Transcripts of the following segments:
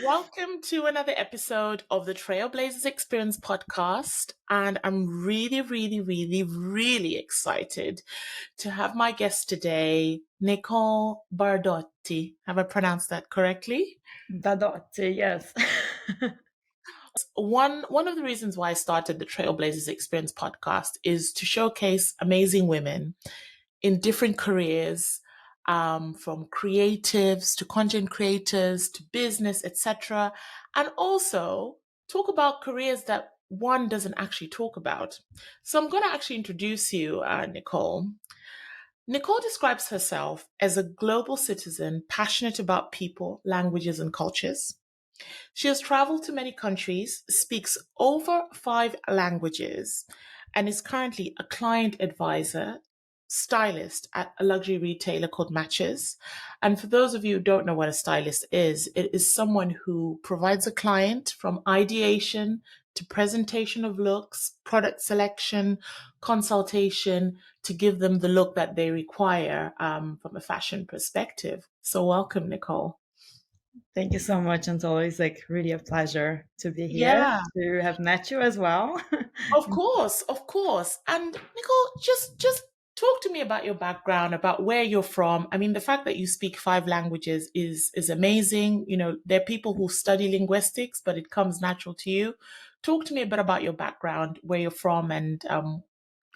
Welcome to another episode of the Trailblazers Experience podcast. And I'm really excited to have my guest today, Nicole Badotti. Have I pronounced that correctly? Badotti, yes. One of the reasons why I started the Trailblazers Experience podcast is to showcase amazing women in different careers, from creatives to content creators to business, etc., and also talk about careers that one doesn't actually talk about. So I'm going to actually introduce you, Nicole. Nicole describes herself as a global citizen passionate about people, languages, and cultures. She has traveled to many countries, speaks over 5 languages, and is currently a client advisor, stylist at a luxury retailer called Matches. And for those of you who don't know what a stylist is, it is someone who provides a client from ideation to presentation of looks, product selection, consultation to give them the look that they require from a fashion perspective. So, welcome, Nicole. Thank you so much. And it's always really a pleasure to be here, Yeah. to have met you as well. Of course, of course. And Nicole, just talk to me about your background, about where you're from. I mean, the fact that you speak 5 languages is amazing. You know, there are people who study linguistics, but it comes natural to you. Talk to me a bit about your background, where you're from, and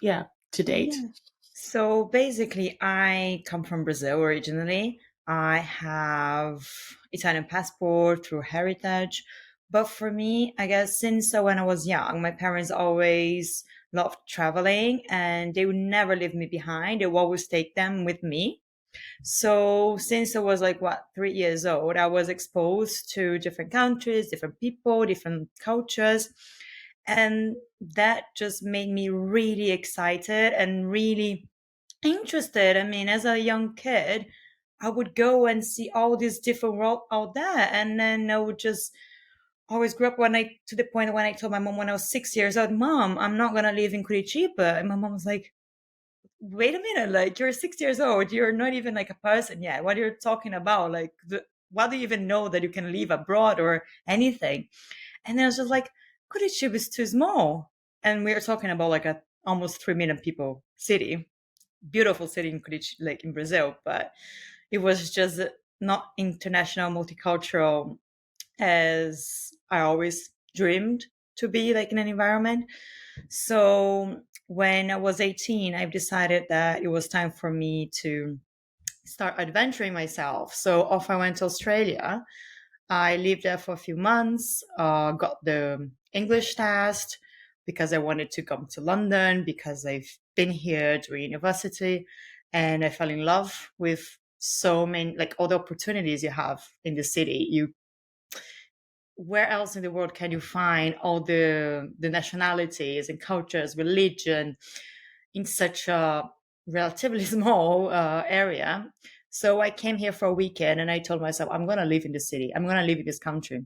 yeah, to date. Yeah. So basically, I come from Brazil originally. I have Italian passport through heritage. But for me, I guess since when I was young, my parents always loved traveling and they would never leave me behind. They would always take them with me. So since I was 3 years old, I was exposed to different countries, different people, different cultures. And that just made me really excited and really interested. I mean, as a young kid, I would go and see all these different world out there. And then I would just always grew up to the point when I told my mom when I was 6 years old, Mom, I'm not going to live in Curitiba. And my mom was like, wait a minute, you're 6 years old, you're not even a person yet. What are you talking about? What do you even know that you can live abroad or anything? And then I was just like, Curitiba is too small. And we are talking about a almost 3 million people city, beautiful city in Curitiba, in Brazil, but it was just not international, multicultural as I always dreamed to be in an environment. So when I was 18, I decided that it was time for me to start adventuring myself. So off I went to Australia. I lived there for a few months, got the English test because I wanted to come to London because I've been here during university, and I fell in love with so many, all the opportunities you have in the city. Where else in the world can you find all the nationalities and cultures, religion in such a relatively small area? So I came here for a weekend and I told myself, I'm going to live in the city. I'm going to live in this country.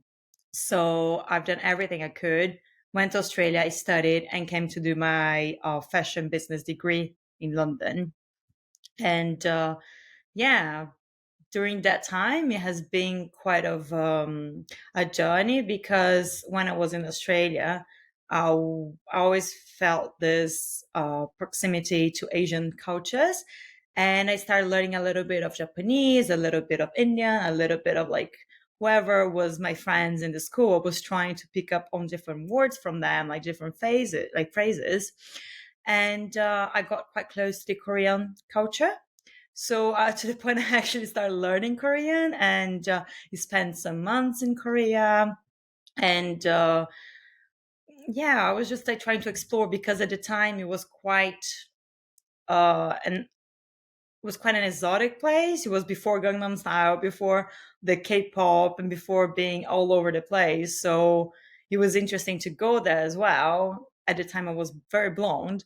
So I've done everything I could, went to Australia, I studied and came to do my fashion business degree in London. And yeah, during that time, it has been quite of a journey because when I was in Australia, I always felt this proximity to Asian cultures. And I started learning a little bit of Japanese, a little bit of Indian, a little bit of whoever was my friends in the school. I was trying to pick up on different words from them, different phases, phrases. And I got quite close to the Korean culture. So to the point I actually started learning Korean and spent some months in Korea. And yeah, I was just trying to explore because at the time it was quite an exotic place. It was before Gangnam Style, before the K-pop, and before being all over the place. So it was interesting to go there as well. At the time, I was very blonde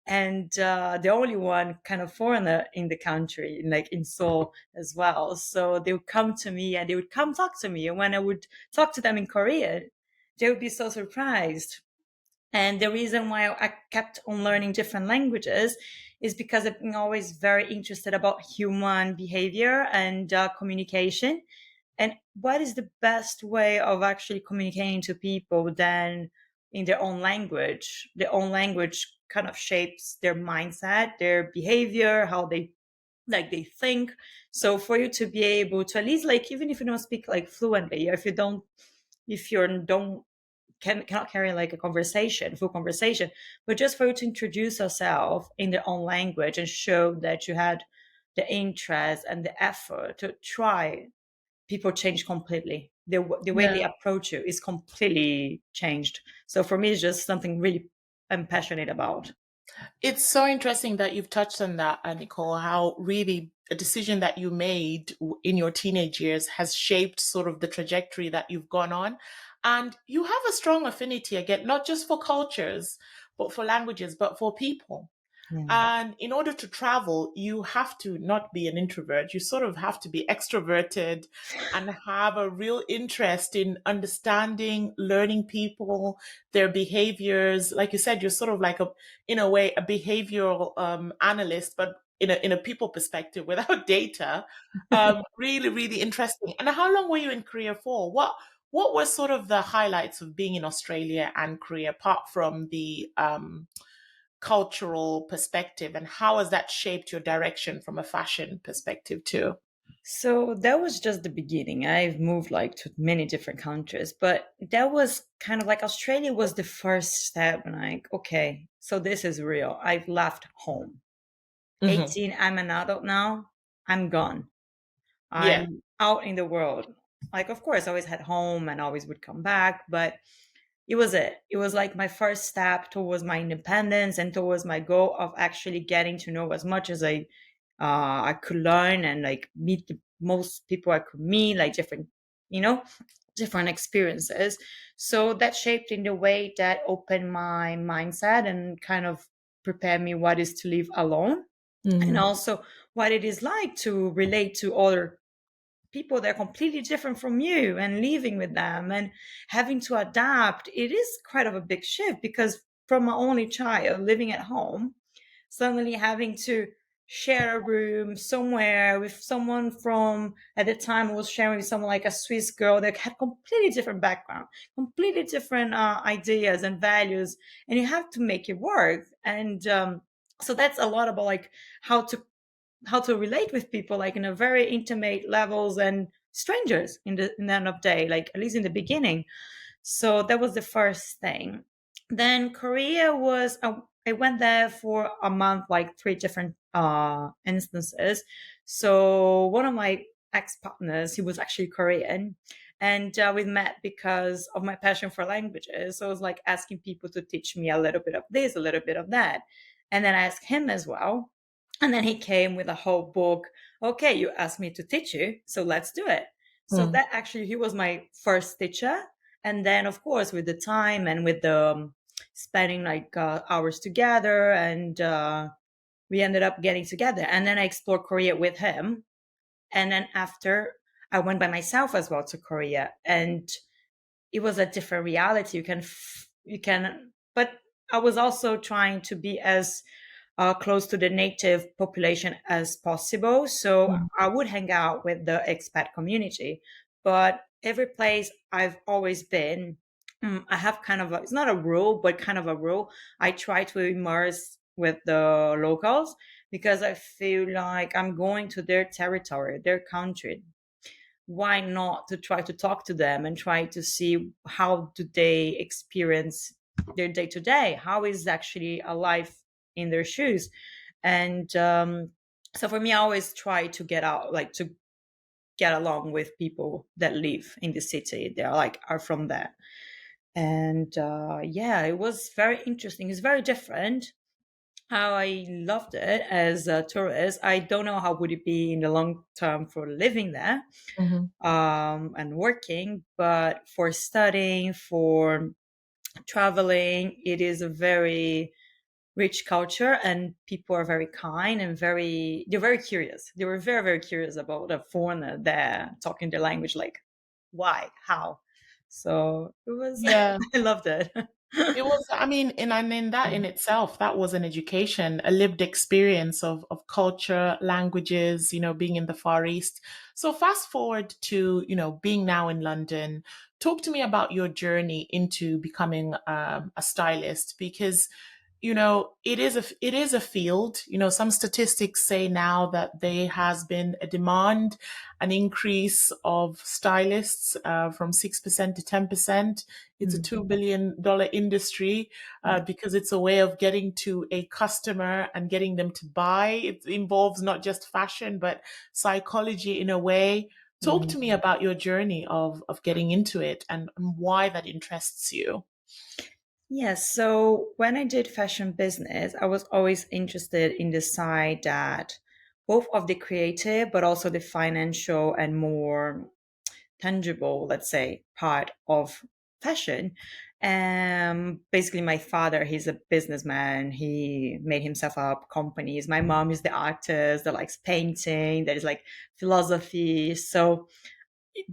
and the only one kind of foreigner in the country, in Seoul as well. So they would come to me and they would come talk to me. And when I would talk to them in Korean, they would be so surprised. And the reason why I kept on learning different languages is because I've been always very interested about human behavior and communication. And what is the best way of actually communicating to people than in their own language? Their own language kind of shapes their mindset, their behavior, how they they think. So for you to be able to at least like, even if you don't speak like fluently, or if you don't cannot carry like a conversation, full conversation, but just for you to introduce yourself in their own language and show that you had the interest and the effort to try, people change completely. The way they Yeah. approach you is completely changed. So for me, it's just something really I'm passionate about. It's so interesting that you've touched on that, Nicole, how really a decision that you made in your teenage years has shaped sort of the trajectory that you've gone on. And you have a strong affinity, again, not just for cultures, but for languages, but for people. Yeah. And in order to travel, you have to not be an introvert. You sort of have to be extroverted and have a real interest in understanding, learning people, their behaviors. Like you said, you're sort of like in a way, a behavioral analyst, but in a people perspective without data. Really, really interesting. And how long were you in Korea for? What were sort of the highlights of being in Australia and Korea, apart from the cultural perspective, and how has that shaped your direction from a fashion perspective too? So that was just the beginning. I've moved like to many different countries, but that was kind of like Australia was the first step. And like, okay, so this is real. I've left home. Hmm. 18, I'm an adult now. I'm gone. Yeah. I'm out in the world. Like, of course, I always had home and always would come back, but it was it. It was like my first step towards my independence and towards my goal of actually getting to know as much as I could learn and like meet the most people I could meet, like different, you know, different experiences. So that shaped in the way that opened my mindset and kind of prepared me what is to live alone, and Mm. also what it is like to relate to other people that are completely different from you and living with them and having to adapt. It is quite of a big shift because from my only child living at home, suddenly having to share a room somewhere with someone from, at the time I was sharing with someone like a Swiss girl that had completely different background, completely different ideas and values, and you have to make it work. And so that's a lot about like how to how to relate with people like in a very intimate levels and strangers in the end of day, like at least in the beginning. So that was the first thing. Then Korea was I went there for a month, like three different instances. So one of my ex-partners, he was actually Korean, and we met because of my passion for languages. So I was like asking people to teach me a little bit of this, a little bit of that, and then I asked him as well, and then he came with a whole book. Okay, you asked me to teach you, so let's do it. So Mm. that actually, he was my first teacher. And then, of course, with the time and with the spending like hours together, and we ended up getting together. And then I explored Korea with him. And then after, I went by myself as well to Korea, and it was a different reality. You can, but I was also trying to be as close to the native population as possible. So Mm. I would hang out with the expat community. But every place I've always been, I have kind of it's not a rule, but kind of a rule. I try to immerse with the locals because I feel like I'm going to their territory, their country. Why not to try to talk to them and try to see how do they experience their day to day? How is actually a life in their shoes? And so for me, I always try to get out, like to get along with people that live in the city. They're like are from there. And yeah, it was very interesting. It's very different. How I loved it as a tourist. I don't know how would it be in the long term for living there Mhm. and working, but for studying, for traveling, it is a very rich culture, and people are very kind and they're very curious. They were very, very curious about a foreigner there talking their language, like why, how. So it was, Yeah. I loved it. It was, I mean, and in that in itself, that was an education, a lived experience of culture, languages, being in the Far East. So fast forward to, being now in London. Talk to me about your journey into becoming a stylist, because it is a field. Some statistics say now that there has been a demand, an increase of stylists from 6% to 10%. It's a Mm. $2 billion industry because it's a way of getting to a customer and getting them to buy. It involves not just fashion, but psychology in a way. Talk Mhm. to me about your journey of getting into it and why that interests you. Yes, so when I did fashion business, I was always interested in the side that both of the creative, but also the financial and more tangible, let's say, part of fashion. Basically, my father, he's a businessman. He made himself up companies. My mom is the artist that likes painting, that is like philosophy. So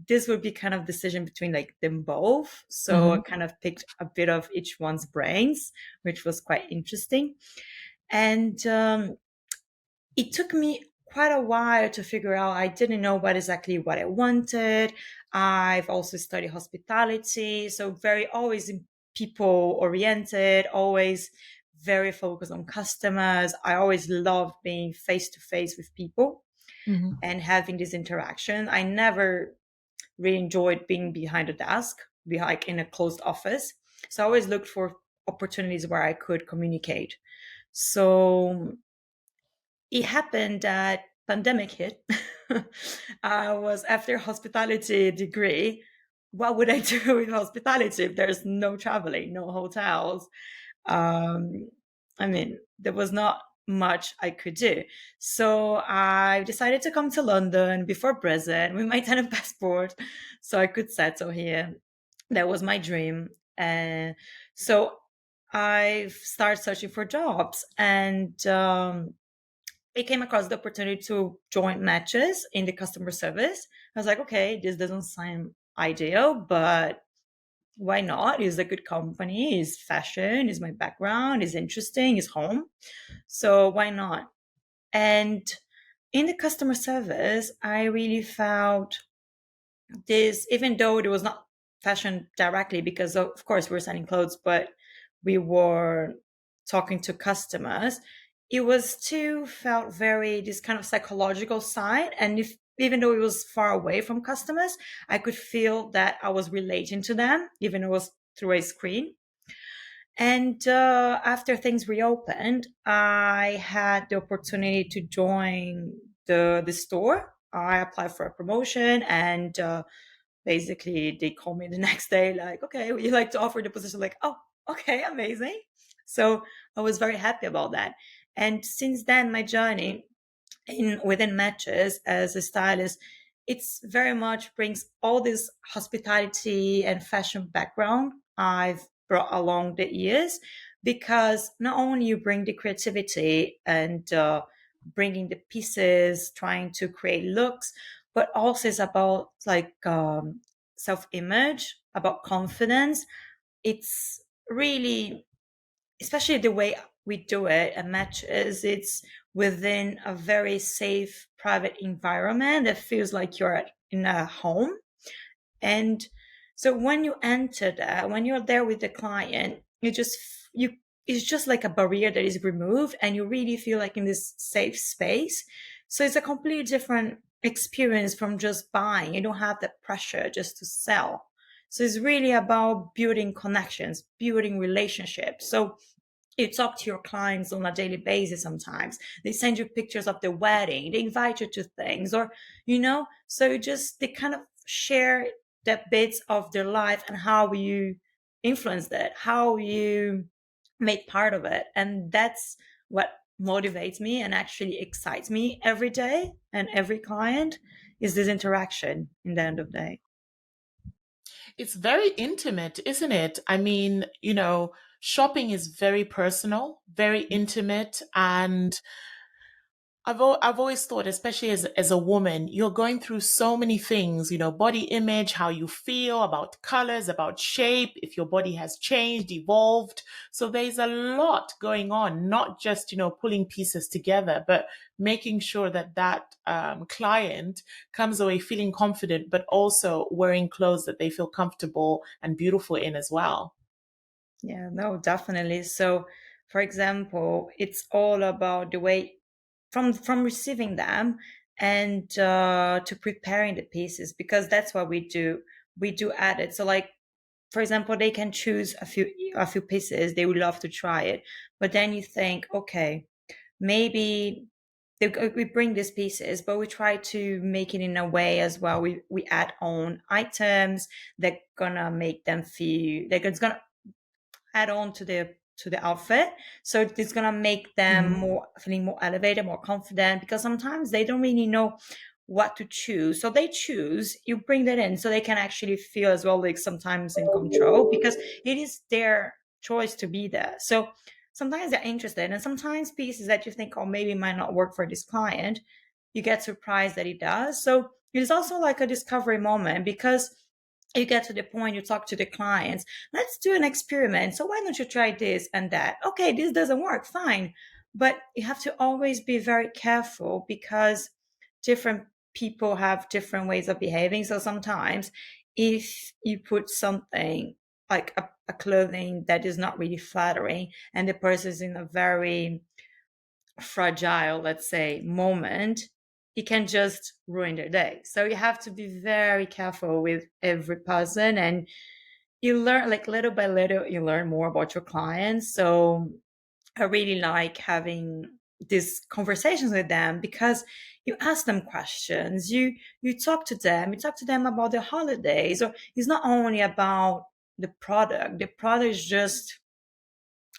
this would be kind of decision between like them both. So I Hmm. kind of picked a bit of each one's brains, which was quite interesting. And it took me quite a while to figure out. I didn't know what I wanted. I've also studied hospitality, so very always people oriented, always very focused on customers. I always loved being face to face with people Hmm. and having this interaction. I never really enjoyed being behind a desk, be like in a closed office. So I always looked for opportunities where I could communicate. So it happened that pandemic hit. I was after hospitality degree. What would I do with hospitality if there's no traveling, no hotels? Um, I mean, there was not much I could do. So I decided to come to London before Brexit with my tenant passport so I could settle here. That was my dream. And so I started searching for jobs and I came across the opportunity to join matches in the customer service. I was like, okay, this doesn't sound ideal, but why not? It's a good company, it's fashion, it's my background, it's interesting, it's home. So why not? And in the customer service, I really felt this, even though it was not fashion directly, because of course we were selling clothes, but we were talking to customers. It was too felt very this kind of psychological side. And if even though it was far away from customers, I could feel that I was relating to them, even though it was through a screen. And after things reopened, I had the opportunity to join the store. I applied for a promotion, and basically they called me the next day, like, "Okay, would you like to offer the position?" Like, "Oh, okay, amazing." So I was very happy about that. And since then, my journey in within matches as a stylist, it's very much brings all this hospitality and fashion background I've brought along the years, because not only you bring the creativity and bringing the pieces, trying to create looks, but also it's about like self-image, about confidence. It's really, especially the way we do it at matches, it's within a very safe private environment that feels like you're in a home. And so when you enter that, when you're there with the client, you it's just like a barrier that is removed and you really feel like in this safe space. So it's a completely different experience from just buying. You don't have that pressure just to sell. So it's really about building connections, building relationships. So you talk to your clients on a daily basis. Sometimes they send you pictures of their wedding, they invite you to things, or so you just they kind of share that bits of their life and how you influence that, how you make part of it. And that's what motivates me and actually excites me every day and every client, is this interaction in the end of the day. It's very intimate, isn't it? I mean, shopping is very personal, very intimate, and I've always thought, especially as a woman, you're going through so many things, body image, how you feel about colors, about shape, if your body has changed, evolved. So there's a lot going on, not just, pulling pieces together, but making sure that client comes away feeling confident, but also wearing clothes that they feel comfortable and beautiful in as well. Yeah, no, definitely. So, for example, it's all about the way from receiving them and to preparing the pieces, because that's what we do. We do add it. So, like for example, they can choose a few pieces they would love to try it, but then you think, okay, maybe we bring these pieces, but we try to make it in a way as well. We add on items that gonna make them feel like it's gonna add on to the outfit, so it's gonna make them Mhm. more feeling more elevated, more confident, because sometimes they don't really know what to choose, so they choose, you bring that in so they can actually feel as well, like sometimes in control, because it is their choice to be there. So sometimes they're interested, and sometimes pieces that you think, oh, maybe might not work for this client, you get surprised that it does. So it is also like a discovery moment, because you get to the point, you talk to the clients, let's do an experiment. So why don't you try this and that? Okay, this doesn't work, fine. But you have to always be very careful, because different people have different ways of behaving. So sometimes if you put something like a clothing that is not really flattering, and the person is in a very fragile, let's say, moment, it can just ruin their day. So you have to be very careful with every person, and you learn, like little by little, you learn more about your clients. So I really like having these conversations with them, because you ask them questions, you talk to them about the holidays. Or it's not only about the product is just,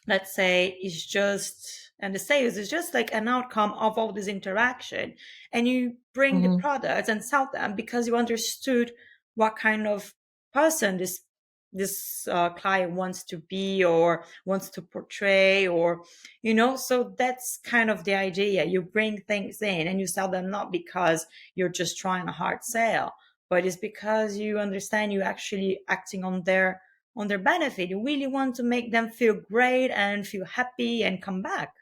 let's say, is just, and the sales is just like an outcome of all this interaction, and you bring the Mhm. products and sell them because you understood what kind of person this client wants to be or wants to portray, or so that's kind of the idea. You bring things in and you sell them, not because you're just trying a hard sale, but it's because you understand you actually acting on their benefit. You really want to make them feel great and feel happy and come back.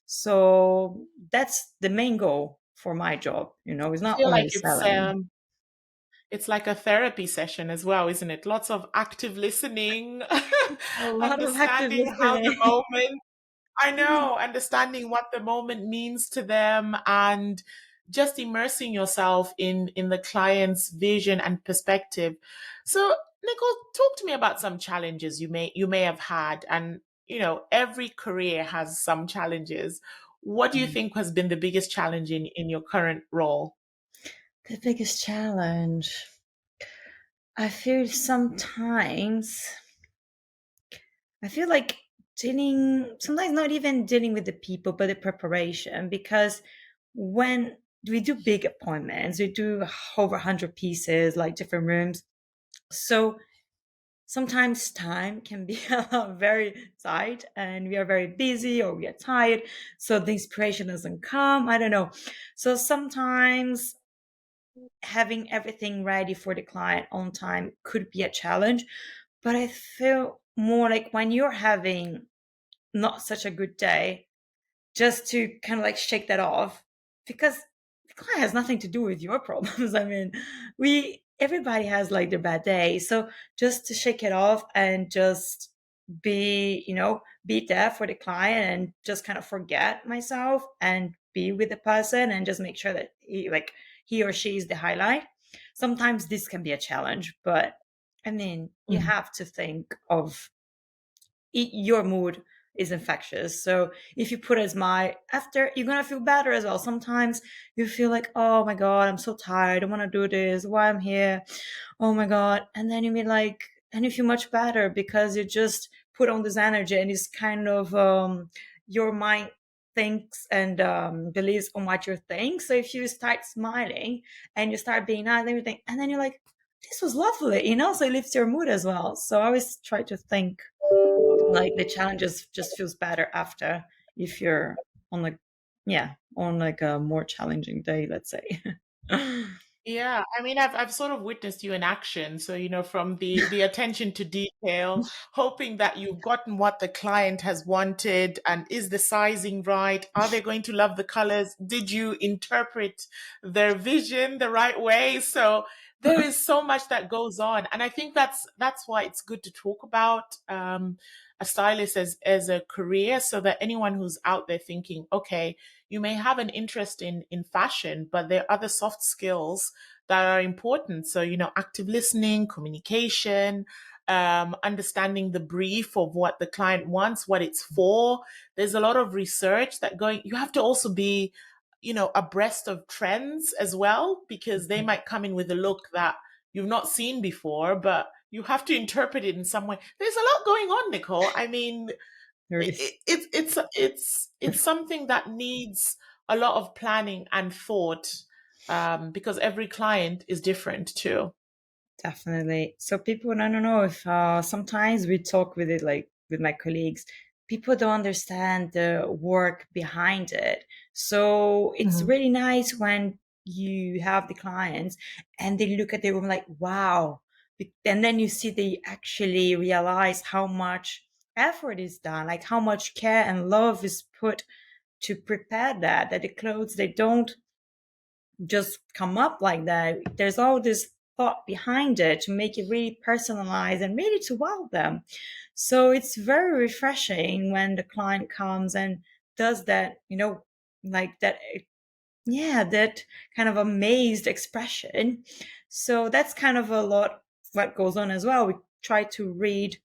So that's the main goal for my job. It's I not feel like only it's selling. it's like a therapy session as well, isn't it? Lots of active listening, A lot of active understanding how the listening. moment, I know, understanding what the moment means to them, and just immersing yourself in the client's vision and perspective. So, Nicole, talk to me about some challenges you may have had, and every career has some challenges. What do you think has been the biggest challenge in your current role? The biggest challenge. I feel sometimes, I feel like sometimes not even dealing with the people, but the preparation. Because when we do big appointments, we do over 100 pieces, like different rooms. So sometimes time can be very tight, and we are very busy or we are tired. So the inspiration doesn't come. I don't know. So sometimes having everything ready for the client on time could be a challenge. But I feel more like when you're having not such a good day, just to kind of like shake that off, because the client has nothing to do with your problems. I mean, we everybody has like their bad day, so just to shake it off and just be there for the client, and just kind of forget myself and be with the person, and just make sure that he or she is the highlight. Sometimes this can be a challenge, but I mean, you Mhm. have to think of your mood is infectious. So if you put a smile after, you're gonna feel better as well. Sometimes you feel like, oh my god, I'm so tired. I want to do this. Why I'm here? Oh my god! And then and you feel much better, because you just put on this energy, and it's kind of your mind thinks and believes on what you think. So if you start smiling and you start being nice and everything, and then you're like, this was lovely, so it lifts your mood as well. So I always try to think like the challenges just feels better after, if you're on the, yeah. on like a more challenging day, let's say. Yeah, I mean, I've sort of witnessed you in action. So, from the attention to detail, hoping that you've gotten what the client has wanted, and is the sizing right? Are they going to love the colors? Did you interpret their vision the right way? So there is so much that goes on, and I think that's why it's good to talk about a stylist as a career, so that anyone who's out there thinking, okay, you may have an interest in fashion, but there are other soft skills that are important. So, active listening, communication, understanding the brief of what the client wants, what it's for. There's a lot of research that going, you have to also be, abreast of trends as well, because they might come in with a look that you've not seen before, but you have to interpret it in some way. There's a lot going on, Nicole. I mean, There is. it's something that needs a lot of planning and thought, because every client is different too. Definitely. So people, I don't know if sometimes we talk with it like with my colleagues, people don't understand the work behind it. So it's Mhm. really nice when you have the clients and they look at the room like, wow. And then you see they actually realize how much effort is done, like how much care and love is put to prepare that the clothes, they don't just come up like that. There's all this thought behind it to make it really personalized and really to wow them. So it's very refreshing when the client comes and does that, like that, yeah, that kind of amazed expression. So that's kind of a lot what goes on as well. We try to read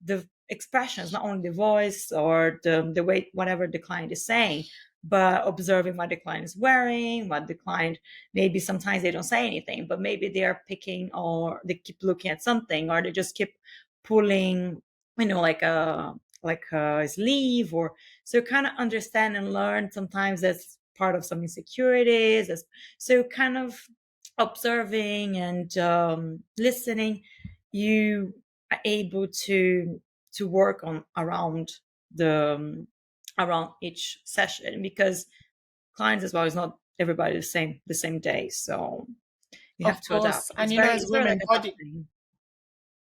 the expressions, not only the voice or the way whatever the client is saying, but observing what the client is wearing, what the client, maybe sometimes they don't say anything, but maybe they are picking or they keep looking at something or they just keep pulling, like a sleeve, or so kind of understand and learn sometimes that's part of some insecurities. So kind of observing and listening, you are able to work on the around each session, because clients as well is not everybody the same day, so you have Of to adapt. course. And, It's as very like women, adapting.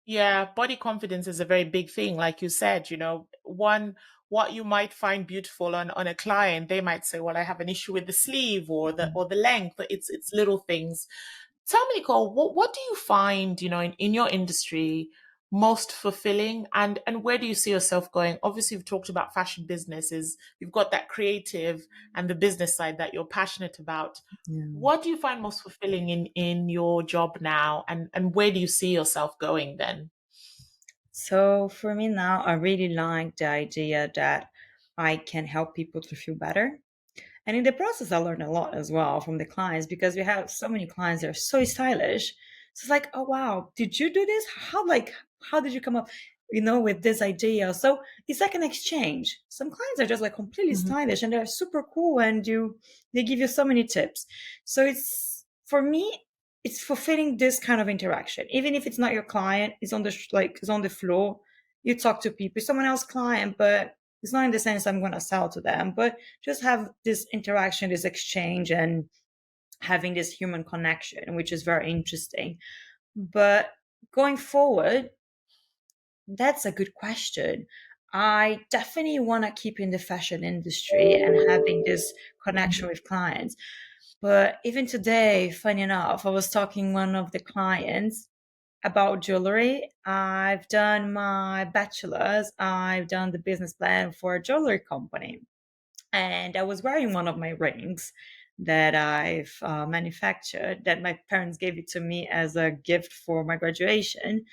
yeah, body confidence is a very big thing. Like you said, what you might find beautiful on a client, they might say, well, I have an issue with the sleeve or the length. But it's little things. Tell me, Nicole, what do you find, in your industry most fulfilling, and where do you see yourself going? Obviously, you've talked about fashion businesses. You've got that creative and the business side that you're passionate about. Yeah. What do you find most fulfilling in your job now, and where do you see yourself going then? So for me now, I really like the idea that I can help people to feel better. And in the process, I learned a lot as well from the clients, because we have so many clients that are so stylish. So it's like, oh wow, did you do this? How did you come up, with this idea? So it's like an exchange. Some clients are just like completely Mhm. stylish and they're super cool, and they give you so many tips. So it's, for me, it's fulfilling this kind of interaction. Even if it's not your client, it's on the it's on the floor. You talk to people, someone else client, but it's not in the sense I'm going to sell to them, but just have this interaction, this exchange, and having this human connection, which is very interesting. But going forward, that's a good question. I definitely want to keep in the fashion industry and having this connection with clients. But even today, funny enough, I was talking one of the clients about jewelry. I've done my bachelor's. I've done the business plan for a jewelry company, and I was wearing one of my rings that I've manufactured, that my parents gave it to me as a gift for my graduation.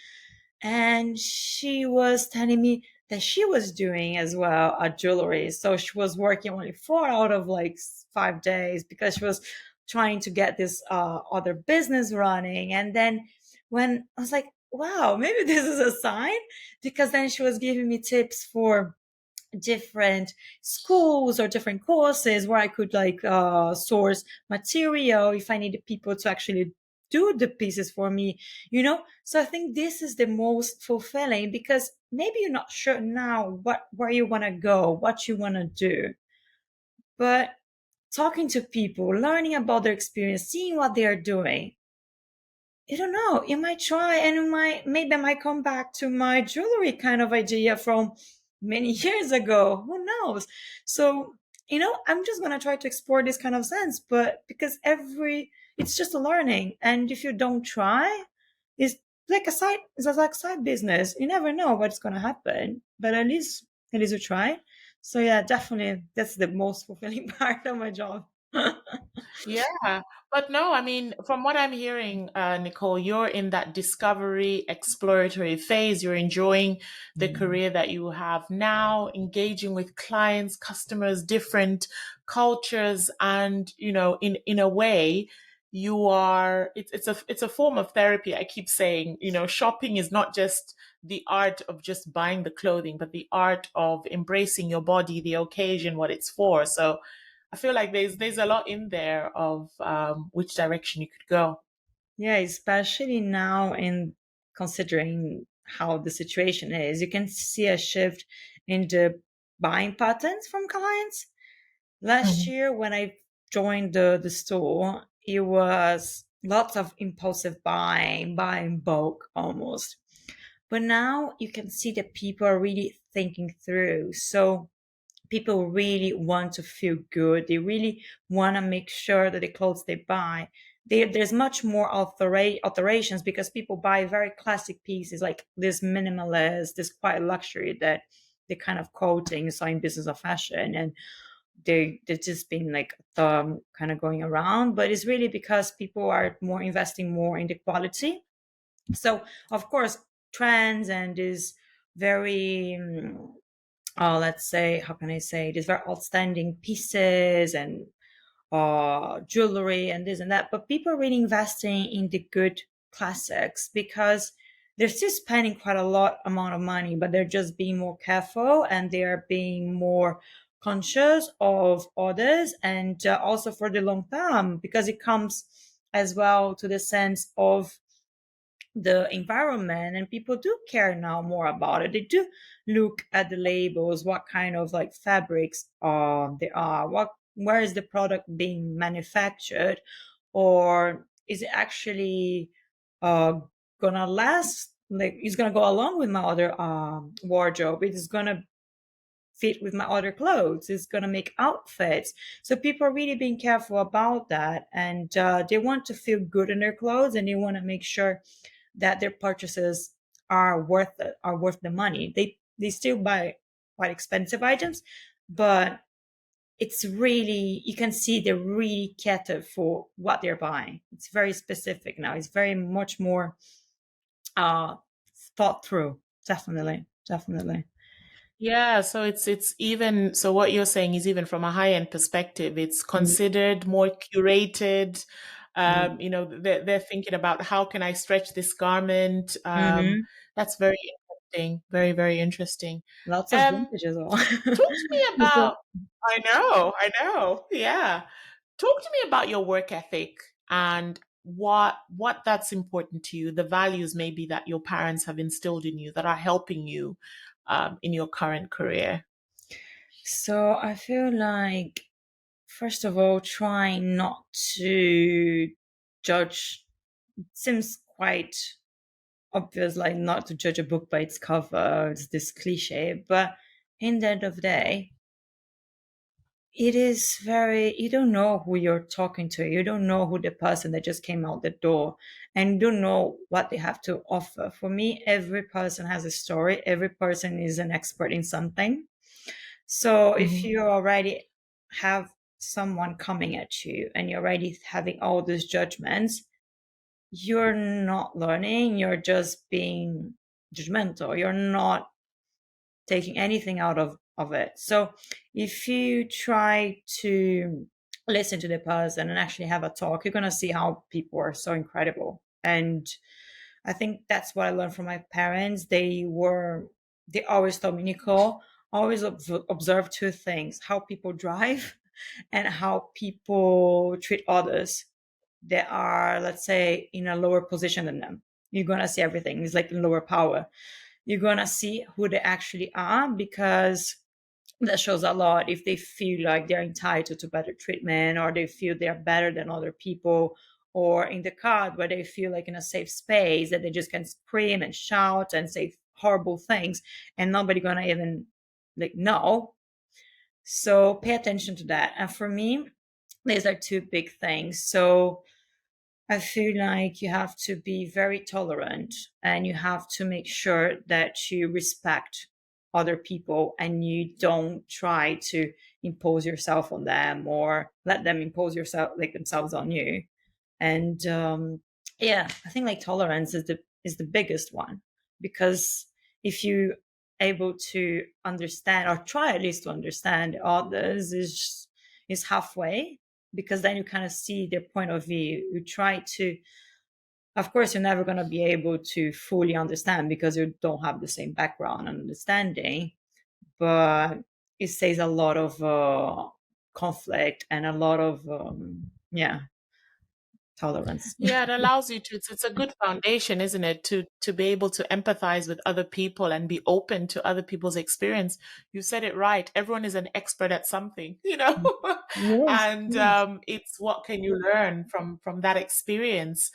And she was telling me that she was doing as well a jewelry. So she was working only 4 out of like 5 days, because she was trying to get this other business running. And then when I was like, wow, maybe this is a sign, because then she was giving me tips for different schools or different courses where I could like source material if I needed people to actually do the pieces for me, So I think this is the most fulfilling, because maybe you're not sure now where you want to go, what you want to do, but talking to people, learning about their experience, seeing what they are doing. I don't know. You might try, and maybe I might come back to my jewelry kind of idea from many years ago. Who knows? So, I'm just gonna try to explore this kind of sense, but because it's just a learning, and if you don't try, it's it's like side business. You never know what's gonna happen, but at least you try. So yeah, definitely that's the most fulfilling part of my job. Yeah, but no, I mean, from what I'm hearing, Nicole, you're in that discovery, exploratory phase. You're enjoying the Mm. career that you have now, engaging with clients, customers, different cultures, and in a way, you are. It's a form of therapy. I keep saying, shopping is not just the art of just buying the clothing, but the art of embracing your body, the occasion, what it's for. So I feel like there's a lot in there of which direction you could go. Yeah, especially now in considering how the situation is, you can see a shift in the buying patterns from clients. Last Mhm. year, when I joined the store, it was lots of impulsive buying bulk almost. But now you can see that people are really thinking through. So people really want to feel good. They really want to make sure that the clothes they buy, there's much more alterations because people buy very classic pieces like this minimalist, this quiet luxury that they kind of quoting so in business of fashion, and they've just been like kind of going around. But it's really because people are more investing more in the quality. So of course trends and is very let's say, how can I say, these very outstanding pieces and jewelry and this and that. But people are really investing in the good classics because they're still spending quite a lot amount of money, but they're just being more careful and they are being more conscious of others and also for the long term because it comes as well to the sense of the environment, and people do care now more about it. They do look at the labels, what kind of like fabrics they are, where is the product being manufactured, or is it actually uh gonna last, like it's gonna go along with my other wardrobe, it is gonna fit with my other clothes, it's gonna make outfits. So people are really being careful about that, and they want to feel good in their clothes, and they want to make sure that their purchases are worth it, are worth the money. They still buy quite expensive items, but it's really, you can see they're really cater for what they're buying. It's very specific now. It's very much more uh thought through. Definitely, definitely. Yeah, so it's even so what you're saying is even from a high end perspective, it's considered more curated. Mm-hmm. They're thinking about how can I stretch this garment. Mm-hmm. That's very interesting, very, very interesting. Lots of Um, vintage as well. Talk to me So about, I know, yeah. Talk to me about your work ethic and what that's important to you, the values maybe that your parents have instilled in you that are helping you in your current career. so I feel like, first of all, trying not to judge. It seems quite obvious, like not to judge a book by its cover. It's this cliche, but in the end of the day, it is very, you don't know who you're talking to. You don't know who the person that just came out the door, and you don't know what they have to offer. For me, every person has a story. Every person is an expert in something. So if Mhm. you already have someone coming at you and you're already having all these judgments, you're not learning, you're just being judgmental. You're not taking anything out of it. So if you try to listen to the person and actually have a talk, you're going to see how people are so incredible. And I think that's what I learned from my parents. They always told me, Nicole, always observe two things: how people drive and how people treat others that are, let's say, in a lower position than them. You're going to see everything. It's like lower power. You're going to see who they actually are because that shows a lot if they feel like they're entitled to better treatment, or they feel they're better than other people, or in the car where they feel like in a safe space that they just can scream and shout and say horrible things and nobody gonna even like know. So pay attention to that. And for me, these are two big things. So I feel like you have to be very tolerant, and you have to make sure that you respect other people and you don't try to impose yourself on them or let them impose yourself like themselves on you. And yeah, I think like tolerance is the biggest one, because if you able to understand or try at least to understand others is halfway, because then you kind of see their point of view. You try to, of course, you're never going to be able to fully understand because you don't have the same background and understanding, but it saves a lot of conflict and a lot of yeah, tolerance. Yeah, it allows you to, it's a good foundation, isn't it? To be able to empathize with other people and be open to other people's experience. You said it right. Everyone is an expert at something, you know? Yes, And yes. it's what can you learn from that experience.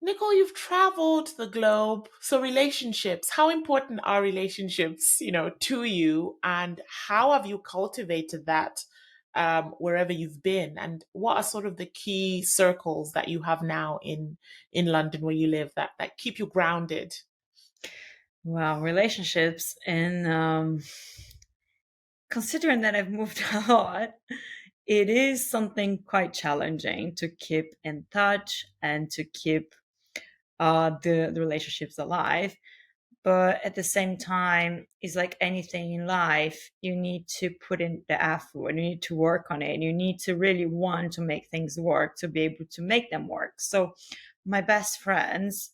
Nicole, you've traveled the globe. So relationships, how important are relationships, to you, and how have you cultivated that wherever you've been? And what are sort of the key circles that you have now in London where you live that keep you grounded? Well, relationships, and considering that I've moved a lot, it is something quite challenging to keep in touch and to keep the relationships alive. But at the same time, it's like anything in life, you need to put in the effort, you need to work on it, you need to really want to make things work to be able to make them work. So my best friends,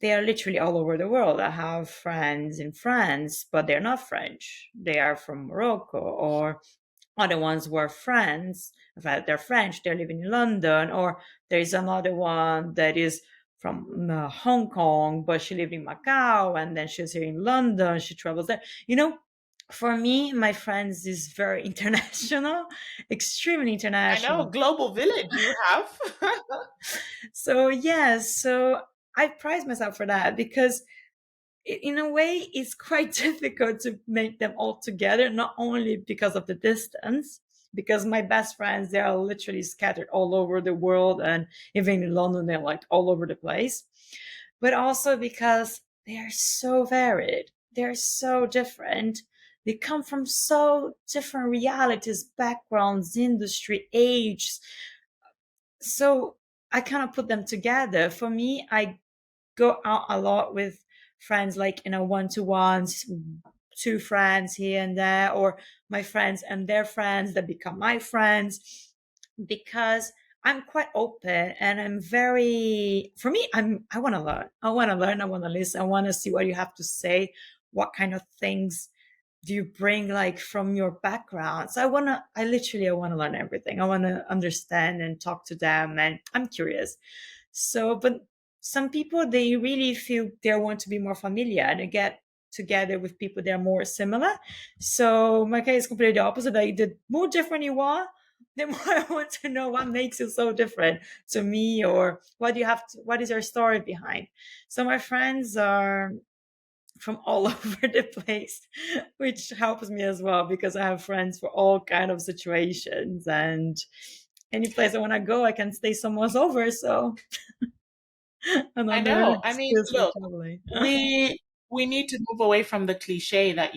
they are literally all over the world. I have friends in France, but they're not French. They are from Morocco, or other ones were friends. They're French, they're living in London, or there's another one that is from Hong Kong, but she lived in Macau and then she's here in London. She travels there. For me, my friends is very international, extremely I know, international. global village you have. So, yes, so I prize myself for that, because in a way it's quite difficult to make them all together, not only because of the distance, because my best friends, they are literally scattered all over the world, and even in London they're like all over the place, but also because they are so varied, they're so different, they come from so different realities, backgrounds, industry, age. So I kind of put them together. For me, I go out a lot with friends, like in a one-to-ones, two friends here and there, or my friends and their friends that become my friends, because I'm quite open and I'm very, for me, I want to learn. I want to learn. I want to listen. I want to see what you have to say. What kind of things do you bring, like from your background? So I want to learn everything. I want to understand and talk to them, and I'm curious. So, but some people, they really feel they want to be more familiar and they get together with people that are more similar. So my case is completely the opposite. Like, the more different you are, the more I want to know what makes you so different to me, or what do you have to, what is your story behind. So my friends are from all over the place, which helps me as well, because I have friends for all kind of situations, and any place I want to go, I can stay someone's over. So I another know. I mean, excuse for look, traveling. we we need to move away from the cliche that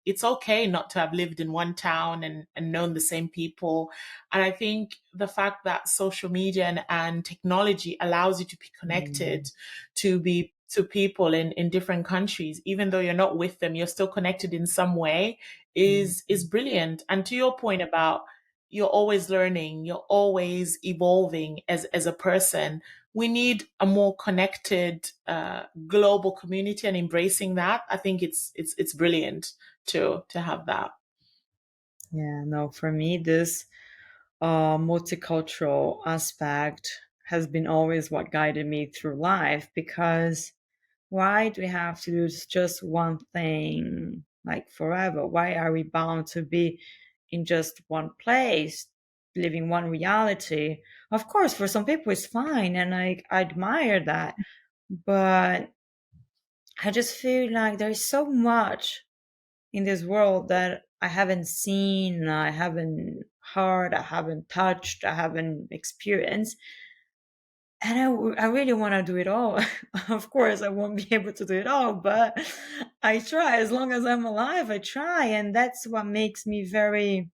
it's okay not to have lived in one town and known the same people. And I think the fact that social media and technology allows you to be connected Mm, to people in different countries, even though you're not with them, you're still connected in some way, mm. is brilliant. And to your point about you're always learning, you're always evolving as a person. We need a more connected global community, and embracing that, I think it's brilliant to have that. Yeah, no, for me, this multicultural aspect has been always what guided me through life, because why do we have to do just one thing? like forever? Why are we bound to be in just one place, living one reality? Of course, for some people it's fine, and I admire that. But I just feel like there's so much in this world that I haven't seen, I haven't heard, I haven't touched, I haven't experienced. And I really want to do it all. Of course, I won't be able to do it all, but I try. As long as I'm alive, I try. And that's what makes me very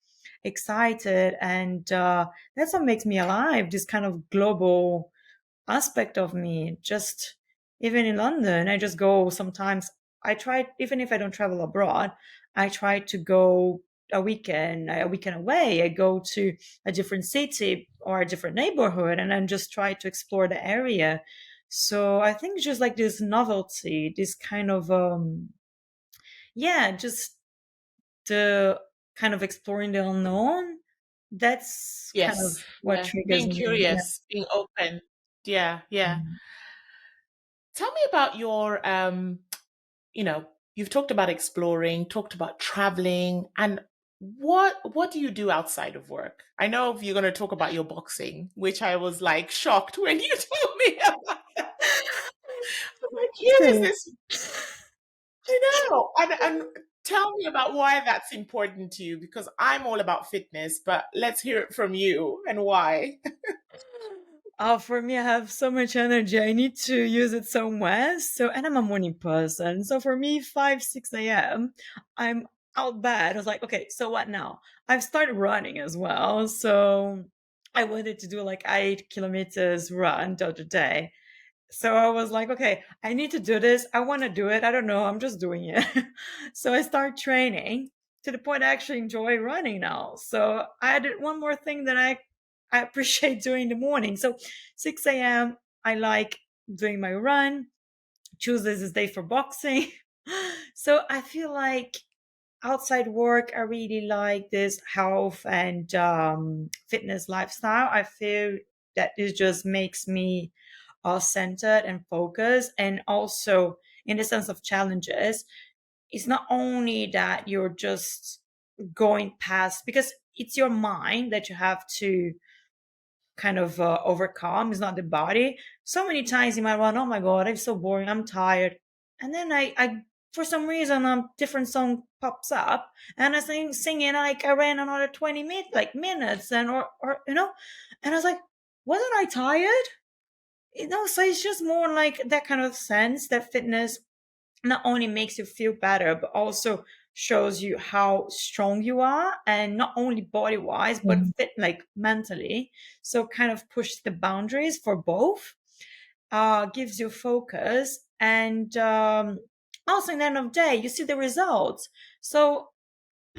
excited. And that's what makes me alive, this kind of global aspect of me. Just even in London, I just go sometimes. I try, even if I don't travel abroad, I try to go a weekend away. I go to a different city or a different neighborhood and then just try to explore the area. So I think just like this novelty, this kind of, yeah, just the kind of exploring the unknown. That's kind of Yes. what Yeah. triggers Being me. Yeah. curious, being open. Yeah. Yeah. Tell me about your you've talked about exploring, talked about traveling, and what do you do outside of work? I know you're going to talk about your boxing, which I was like shocked when you told me about. I was like, here is True. this, and tell me about why that's important to you because I'm all about fitness, but let's hear it from you and why. Oh, for me, I have so much energy. I need to use it somewhere. So, and I'm a morning person. So for me, 5, 6 a.m., I'm out bed. I was like, okay, so what now? I've started running as well. So I wanted to do like 8 kilometers run the other day. So I was like, okay, I need to do this. I want to do it. I don't know. I'm just doing it. So I start training to the point I actually enjoy running now. So I added one more thing that I appreciate doing in the morning. So 6 a.m., I like doing my run. Tuesdays is day for boxing. So I feel like outside work, I really like this health and fitness lifestyle. I feel that it just makes me all centered and focused. And also, in the sense of challenges, it's not only that you're just going past, because it's your mind that you have to kind of overcome. It's not the body. So many times you might run, oh my God, I'm so boring, I'm tired. And then I for some reason, a different song pops up and I singing like I ran another 20 minutes and, and I was like, wasn't I tired? So it's just more like that kind of sense that fitness not only makes you feel better, but also shows you how strong you are, and not only body wise, but fit like mentally. So kind of push the boundaries for both, gives you focus, and also in the end of the day, you see the results. So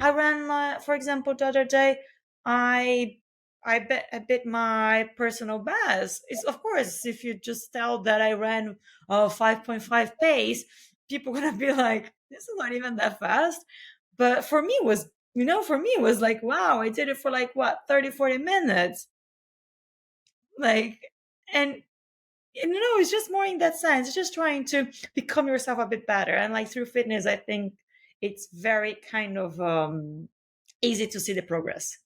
I ran, for example, the other day, I I bit my personal best. It's of course if you just tell that I ran 5.5 pace, people gonna be like, this is not even that fast. But for me it was, for me it was like, wow, I did it for like what, 30, 40 minutes. Like, and it's just more in that sense. It's just trying to become yourself a bit better. And like through fitness, I think it's very kind of easy to see the progress.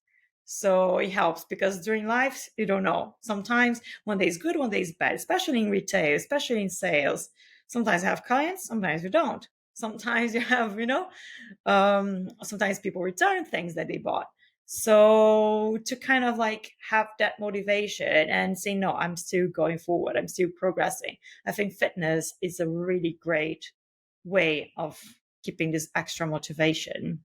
So it helps because during life, you don't know. Sometimes one day is good, one day is bad, especially in retail, especially in sales. Sometimes you have clients, sometimes you don't. Sometimes you have, sometimes people return things that they bought. So to kind of like have that motivation and say, no, I'm still going forward, I'm still progressing. I think fitness is a really great way of keeping this extra motivation.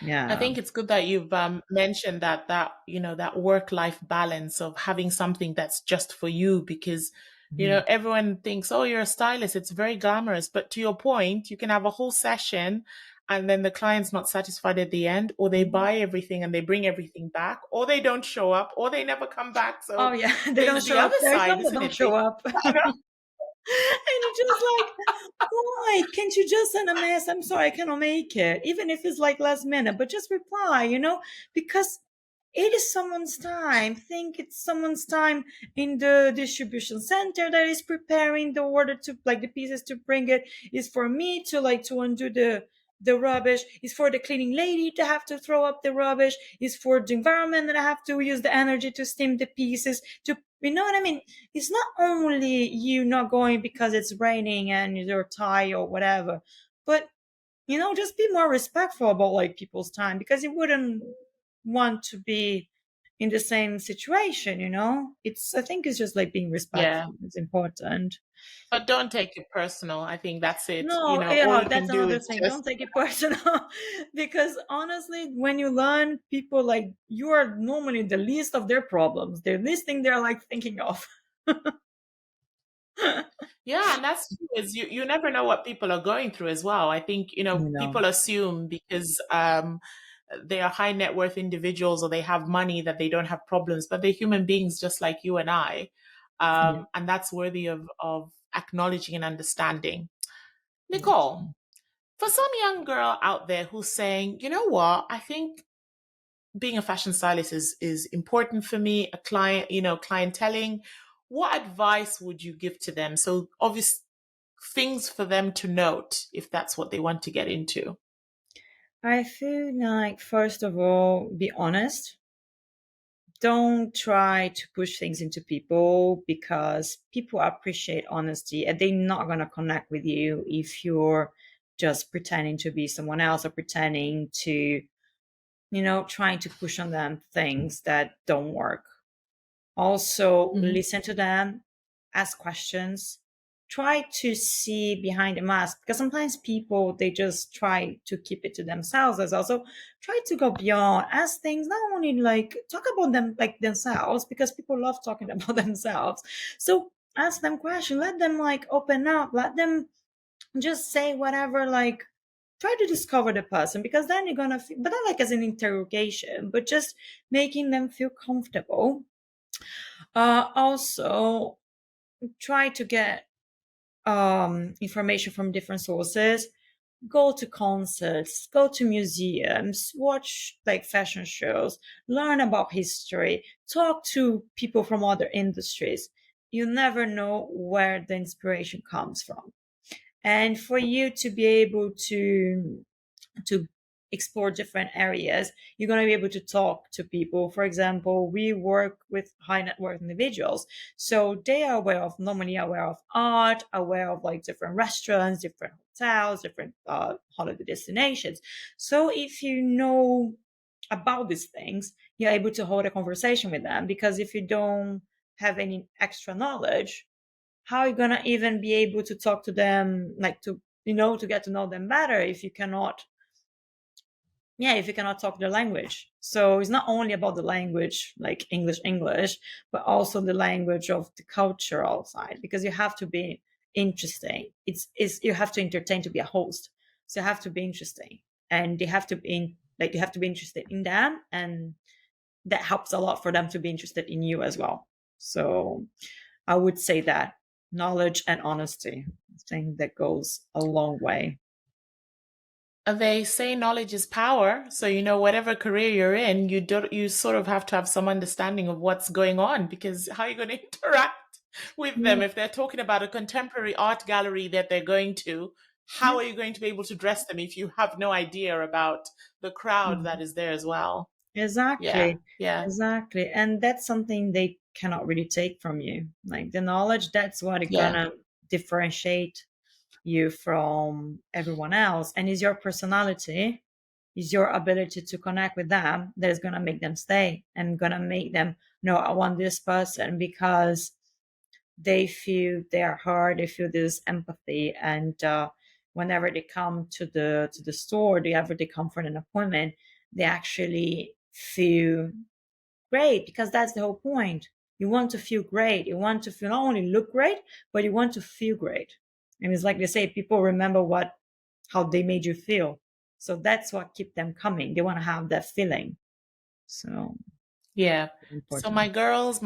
I Yeah. think it's good that you've mentioned that work life balance of having something that's just for you because Mhm. everyone thinks, oh, you're a stylist, it's very glamorous, but to your point, you can have a whole session and then the client's not satisfied at the end, or they buy everything and they bring everything back, or they don't show up, or they never come back. Oh So yeah, they don't there's the show up. other There's side, some that isn't don't it? show up. And you're just like, why can't you just send a mess? I'm sorry, I cannot make it. Even if it's like last minute, but just reply, because it is someone's time. Think it's someone's time in the distribution center that is preparing the order to, like, the pieces to bring it. Is for me to, like, to undo the rubbish. Is for the cleaning lady to have to throw up the rubbish. Is for the environment that I have to use the energy to steam the pieces. To, you know what I mean? It's not only you not going because it's raining and you're tired or whatever, but, just be more respectful about, like, people's time, because you wouldn't want to be in the same situation. I think it's just like being Yeah. respectful. It's important. But don't take it personal. I think that's it. No, All yeah, you that's can do another is thing. just, Don't take it personal. Because honestly, when you learn, people, like, you are normally the least of their problems. The least thing they're, like, thinking of. yeah, and that's true, is you never know what people are going through as well. I think, You know. people assume because they are high net worth individuals or they have money that they don't have problems, but they're human beings just like you and I. Yeah. And that's worthy of acknowledging and understanding. Nicole, for some young girl out there who's saying, you know what, I think being a fashion stylist is important for me, a client, clienteling. What advice would you give to them? So obvious things for them to note if that's what they want to get into. I feel like, first of all, be honest. Don't try to push things into people, because people appreciate honesty and they're not going to connect with you if you're just pretending to be someone else, or pretending to, trying to push on them things that don't work. Also, Mhm. listen to them, ask questions, try to see behind the mask, because sometimes people, they just try to keep it to themselves. As also, try to go beyond, ask things, not only, like, talk about them, like, themselves, because people love talking about themselves. So ask them questions, let them, like, open up, let them just say whatever, like, try to discover the person, because then you're gonna feel, but not like as an interrogation, but just making them feel comfortable. Also, try to get information from different sources. Go to concerts, go to museums, watch, like, fashion shows, learn about history, talk to people from other industries. You never know where the inspiration comes from. And for you to be able to explore different areas, you're going to be able to talk to people. For example, we work with high net worth individuals, so they are normally aware of art, aware of, like, different restaurants, different hotels, different holiday destinations. So if you know about these things, you're able to hold a conversation with them, because if you don't have any extra knowledge, how are you going to even be able to talk to them, like, to get to know them better, if you cannot, yeah, if you cannot talk their language. So it's not only about the language, like English, but also the language of the cultural side, because you have to be interesting. It's you have to entertain to be a host. So you have to be interesting, and they have to be you have to be interested in them, and that helps a lot for them to be interested in you as well. So I would say that knowledge and honesty, I think that goes a long way. They say knowledge is power. So, whatever career you're in, you sort of have to have some understanding of what's going on, because how are you going to interact with them Mm, if they're talking about a contemporary art gallery that they're going to? yeah. How are you going to be able to dress them if you have no idea about the crowd that Mm. is there as well? Yeah, Exactly. yeah, Exactly. And that's something they cannot really take from you. Like, the knowledge, that's what is yeah, gonna differentiate you from everyone else. And is your personality, is your ability to connect with them, that is gonna make them stay and gonna make them know, I want this person, because they feel they are heard, they feel this empathy. And whenever they come to the store, whenever they come for an appointment, they actually feel great, because that's the whole point. You want to feel great. You want to feel, not only look great, but you want to feel great. And it's like they say, people remember how they made you feel. So that's what keep them coming. They want to have that feeling. So yeah. So important. my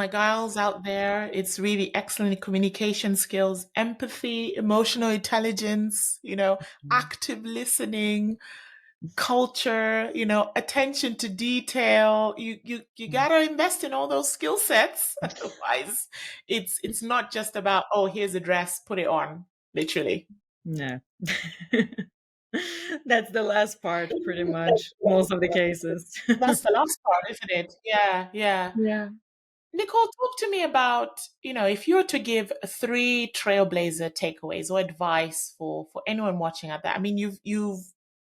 gals out there, it's really excellent communication skills, empathy, emotional intelligence, active listening, culture, attention to detail. You gotta invest in all those skill sets. Otherwise, it's not just about, oh, here's a dress, put it on, literally. No. That's the last part, pretty much, most of the cases. That's the last part, isn't it? Yeah, yeah. Yeah. Nicole, talk to me about, if you were to give three Trailblazer takeaways or advice for anyone watching out there. I mean, you've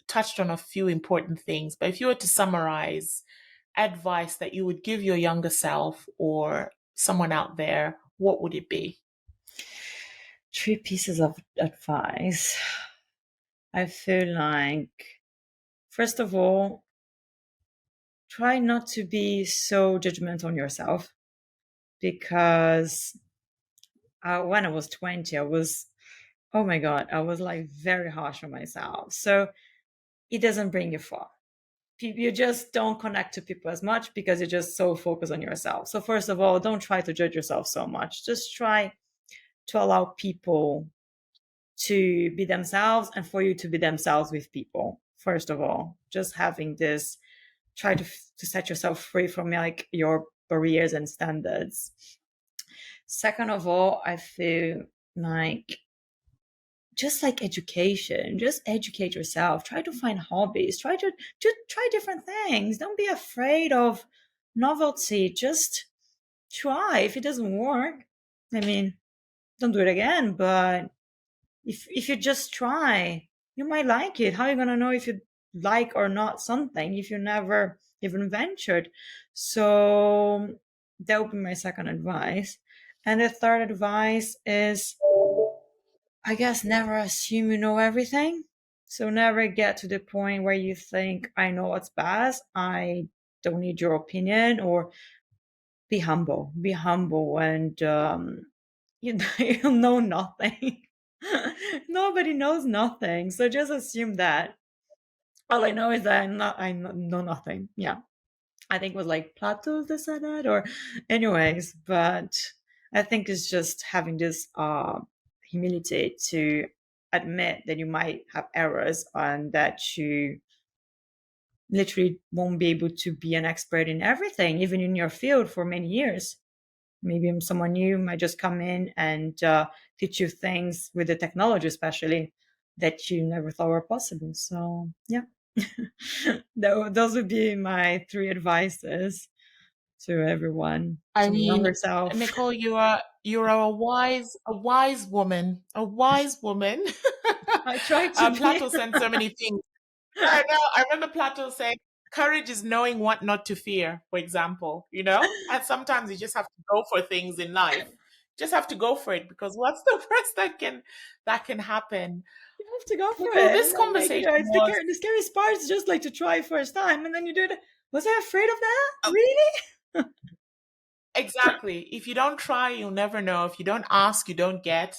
touched on a few important things, but if you were to summarize advice that you would give your younger self or someone out there, what would it be? Three pieces of advice. I feel like, first of all, try not to be so judgmental on yourself, because when I was 20, oh my God, I was like very harsh on myself. So it doesn't bring you far. You just don't connect to people as much because you're just so focused on yourself. So first of all, don't try to judge yourself so much. Just try to allow people to be themselves and for you to be themselves with people. First of all, just having this, try to set yourself free from like your barriers and standards. Second of all, I feel like just like education, just educate yourself. Try to find hobbies. Try to try different things. Don't be afraid of novelty. Just try. If it doesn't work, I mean, don't do it again. But if you just try, you might like it. How are you gonna know if you like or not something if you never even ventured? So that would be my second advice. And the third advice is, I guess, never assume you know everything. So never get to the point where you think, I know what's best, I don't need your opinion. Or be humble. Be humble, and you'll know nothing. Nobody knows nothing. So just assume that. All I know is that I know nothing. Yeah. I think it was like Plato that said that, or anyways, but I think it's just having this humility to admit that you might have errors and that you literally won't be able to be an expert in everything, even in your field for many years. Maybe someone new might just come in and teach you things with the technology, especially, that you never thought were possible. So yeah, those would be my three advices to everyone, I to my mean, younger self. Nicole, you are a wise woman, a wise woman. I try to be. Plato said so many things. I know. I remember Plato saying, courage is knowing what not to fear, for example, And sometimes you just have to go for things in life. Just have to go for it because what's the worst that can happen? You have to go for Nicole, it, this and then like conversation it's was the scariest part is just like to try first time, and then you do it. Was I afraid of that? Really? exactly. If you don't try, you'll never know. If you don't ask, you don't get.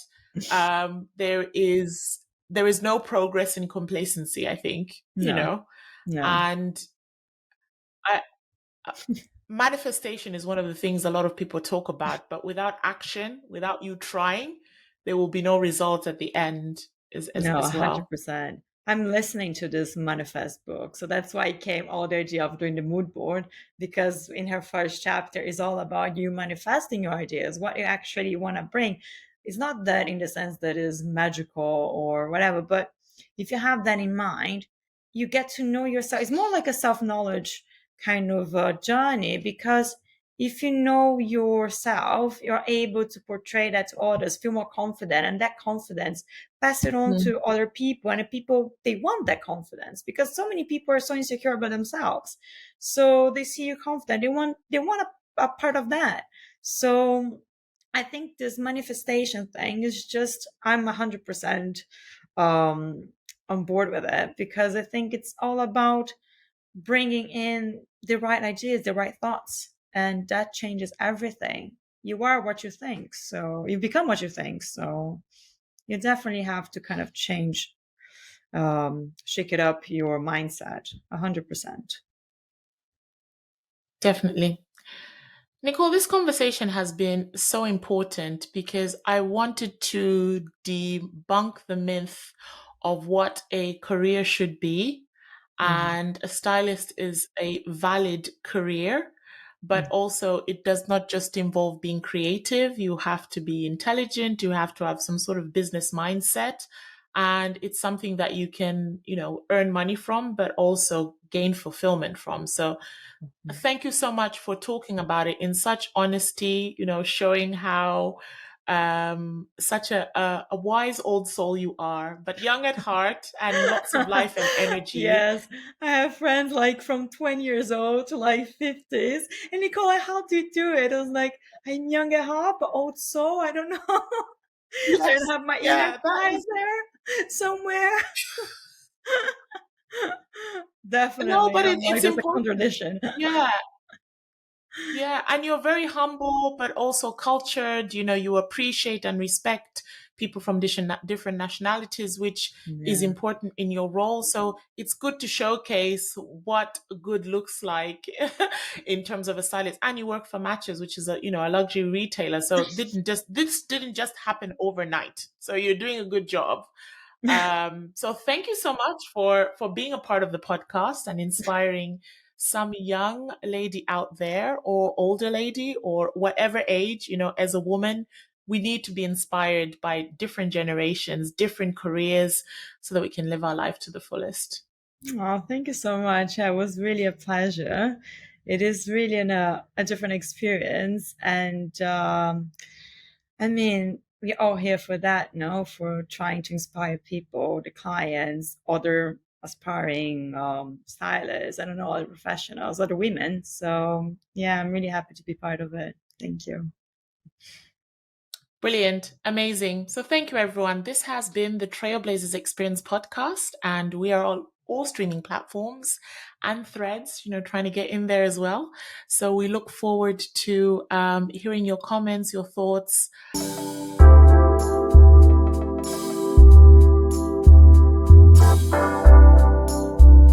There is no progress in complacency, I think, No, no, and I, manifestation is one of the things a lot of people talk about, but without action, without you trying, there will be no result at the end no, as well. 100%. I'm listening to this manifest book, so that's why it came all the idea of doing the mood board, because in her first chapter is all about you manifesting your ideas, what you actually want to bring. It's not that in the sense that is magical or whatever, but if you have that in mind, you get to know yourself. It's more like a self-knowledge kind of journey, because if you know yourself, you're able to portray that to others, feel more confident, and that confidence pass it on Mhm. to other people. And the people, they want that confidence, because so many people are so insecure about themselves. So they see you confident, they want a part of that. So I think this manifestation thing is just, I'm 100% um on board with it, because I think it's all about bringing in the right ideas, the right thoughts, and that changes everything. You are what you think, so you become what you think. So you definitely have to kind of change, shake it up your mindset 100%. Definitely. Nicole, this conversation has been so important because I wanted to debunk the myth of what a career should be. Mhm. And a stylist is a valid career, but Mhm. also it does not just involve being creative. You have to be intelligent. You have to have some sort of business mindset. And it's something that you can, earn money from, but also gain fulfillment from. So thank you so much for talking about it in such honesty, showing how such a wise old soul you are, but young at heart and lots of life and energy. Yes, I have friends like from 20 years old to like 50s. And Nicole, how do you do it? I was like, I'm young at heart, but old soul, I don't know. I don't Yes, have my inner yeah, that child is. there somewhere. No, Definitely. but I'm like, it's there's a important. contradiction. Yeah. Yeah, and you're very humble, but also cultured. You appreciate and respect people from different nationalities, which is Yeah. important in your role. So it's good to showcase what good looks like in terms of a stylist. And you work for Matches, which is a luxury retailer. So this didn't just happen overnight. So you're doing a good job. So thank you so much for being a part of the podcast and inspiring some young lady out there or older lady or whatever age, as a woman, we need to be inspired by different generations, different careers so that we can live our life to the fullest. Oh, thank you so much. It was really a pleasure. It is really a different experience. And I mean, we're all here for that, no? For trying to inspire people, the clients, other aspiring stylists, I don't know, other professionals, other women. So, yeah, I'm really happy to be part of it. Thank you. Brilliant. Amazing. So thank you, everyone. This has been the Trailblazers Experience podcast, and we are on all streaming platforms and threads, trying to get in there as well. So we look forward to hearing your comments, your thoughts.